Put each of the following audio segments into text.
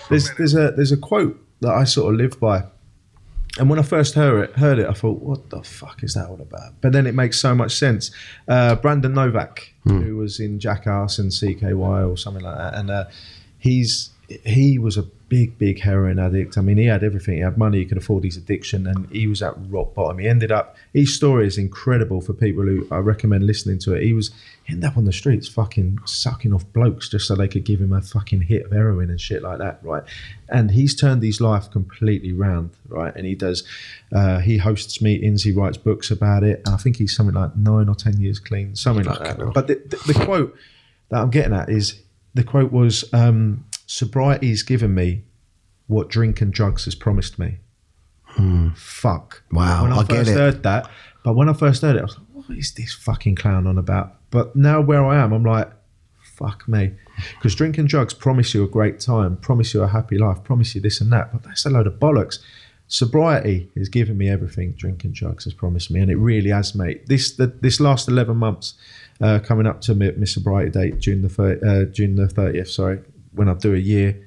There's a quote that I sort of live by. And when I first heard it, I thought, what the fuck is that all about? But then it makes so much sense. Brandon Novak, who was in Jackass and CKY or something like that, and he was a big heroin addict. I mean, he had everything. He had money, he could afford his addiction, and he was at rock bottom. His story is incredible for people who I recommend listening to it. He ended up on the streets fucking sucking off blokes just so they could give him a fucking hit of heroin and shit like that, right? And he's turned his life completely round, right? And he hosts meetings, he writes books about it, and I think he's something like 9 or 10 years clean, something like that. But the quote that I'm getting at is, the quote was, sobriety's given me what drink and drugs has promised me. Fuck. Wow, when I first heard that, but when I first heard it, I was like, what is this fucking clown on about? But now where I am, I'm like, fuck me. Because drink and drugs promise you a great time, promise you a happy life, promise you this and that, but that's a load of bollocks. Sobriety has given me everything drink and drugs has promised me, and it really has, mate. This last 11 months, coming up to my sobriety date, June the 30th, sorry, when I do a year,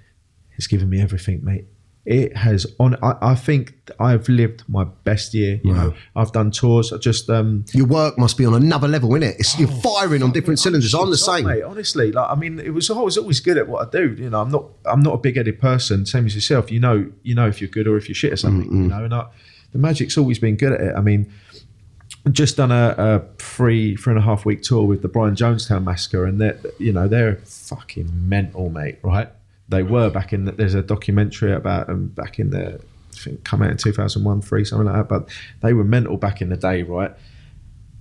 it's given me everything, mate. It has I think I've lived my best year. You know, I've done tours. I just your work must be on another level, isn't it? You're firing on different cylinders. I'm the same, mate. Honestly, like, I mean, I was always good at what I do. You know, I'm not a big-headed person. Same as yourself. You know if you're good or if you're shit at something. You know, and the Magic's always been good at it. I mean, just done a 3.5 week tour with the Brian Jonestown Massacre, and they're fucking mental, mate. Right? They were back in. There's a documentary about them back in the. I think come out in 2001, 3, something like that. But they were mental back in the day, right?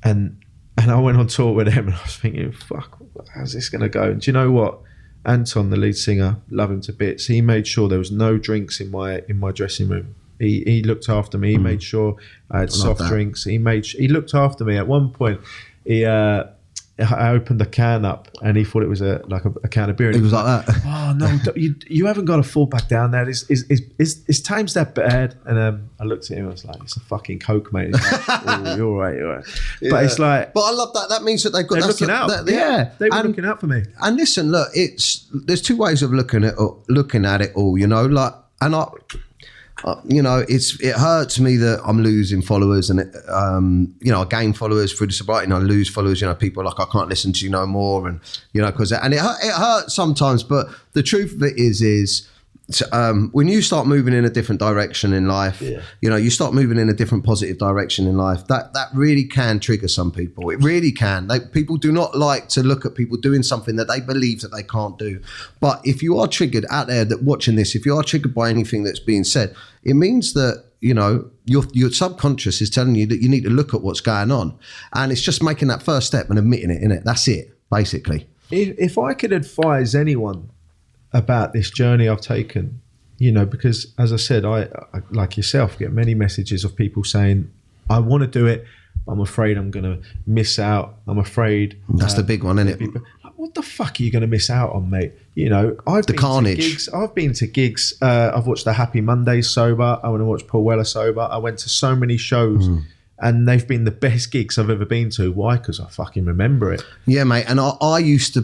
And I went on tour with them, and I was thinking, fuck, how's this gonna go? And do you know what? Anton, the lead singer, love him to bits. He made sure there was no drinks in my dressing room. He looked after me. He made sure I had soft drinks. He looked after me. At one point, I opened the can up and he thought it was a can of beer. And he was like that. Oh no, you haven't got to fall back down there. Is times that bad? And I looked at him. I was like, it's a fucking Coke, mate. Like, oh, you're all right. Yeah. But it's like, but I love that. That means that they're looking out. They were looking out for me. And listen, look, there's two ways of looking at it all. You know, like, and it hurts me that I'm losing followers, and I gain followers through the sobriety, and I lose followers. You know, people like, I can't listen to you no more, and because it hurts sometimes. But the truth of it is when you start moving in a different direction in life, you start moving in a different positive direction in life. That really can trigger some people. It really can. People do not like to look at people doing something that they believe that they can't do. But if you are triggered out there that watching this, if you are triggered by anything that's being said, it means that your subconscious is telling you that you need to look at what's going on, and it's just making that first step and admitting it. Innit? That's it, basically. If I could advise anyone about this journey I've taken, because as I said, I like yourself, get many messages of people saying, I want to do it, but I'm afraid I'm going to miss out. I'm afraid. That's the big one, isn't it? What the fuck are you going to miss out on, mate? I've been carnage. To gigs. I've been to gigs. I've watched the Happy Mondays sober. I want to watch Paul Weller sober. I went to so many shows. And they've been the best gigs I've ever been to. Why? Because I fucking remember it. Yeah, mate. And I used to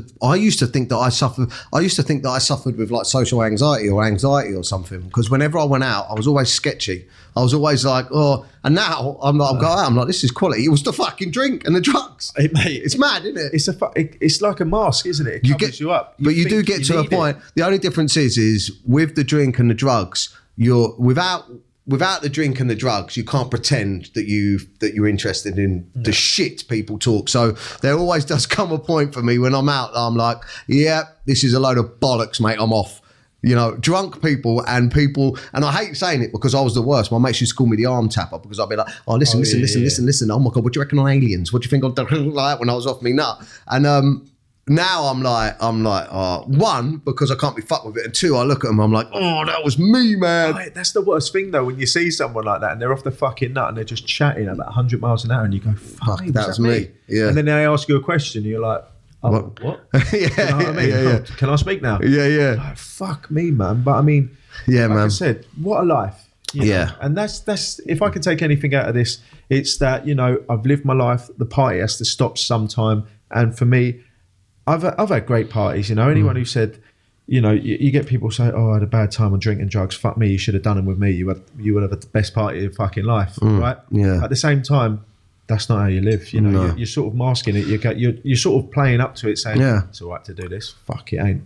think that I suffered. I used to think that I suffered with like social anxiety or something. Because whenever I went out, I was always sketchy. I was always like, oh. And now I'm going out. I'm like, this is quality. It was the fucking drink and the drugs. Hey, mate, it's mad, isn't it? It's like a mask, isn't it? It covers you up. But you do get to a point. The only difference is with the drink and the drugs, you're without the drink and the drugs, you can't pretend that you're interested in the shit people talk. So there always does come a point for me when I'm out, I'm like, yeah, this is a load of bollocks, mate. I'm off. Drunk people, and I hate saying it because I was the worst. My mates used to call me the arm tapper because I'd be like, oh, listen. Oh my God, what do you reckon on aliens? What do you think of like when I was off me nut? And now I'm like, one, because I can't be fucked with it, and two, I look at them, I'm like, oh, that was me, man. Right, that's the worst thing though, when you see someone like that and they're off the fucking nut and they're just chatting about 100 miles an hour and you go, fuck, that was me. Yeah. And then they ask you a question and you're like, oh, what? Yeah, you know what I mean? Yeah. Can I speak now? Yeah. Like, fuck me, man. But I mean, yeah, like man. I said, what a life. Yeah. And that's if I can take anything out of this, it's that, I've lived my life. The party has to stop sometime. And for me, I've had great parties. Anyone who said, you know, you get people say, "Oh, I had a bad time on drinking drugs. Fuck me, you should have done them with me. You would have the best party of your fucking life, right?" Yeah. At the same time, that's not how you live. You know, you're sort of masking it. You're sort of playing up to it, saying, "It's all right to do this." Fuck, it ain't.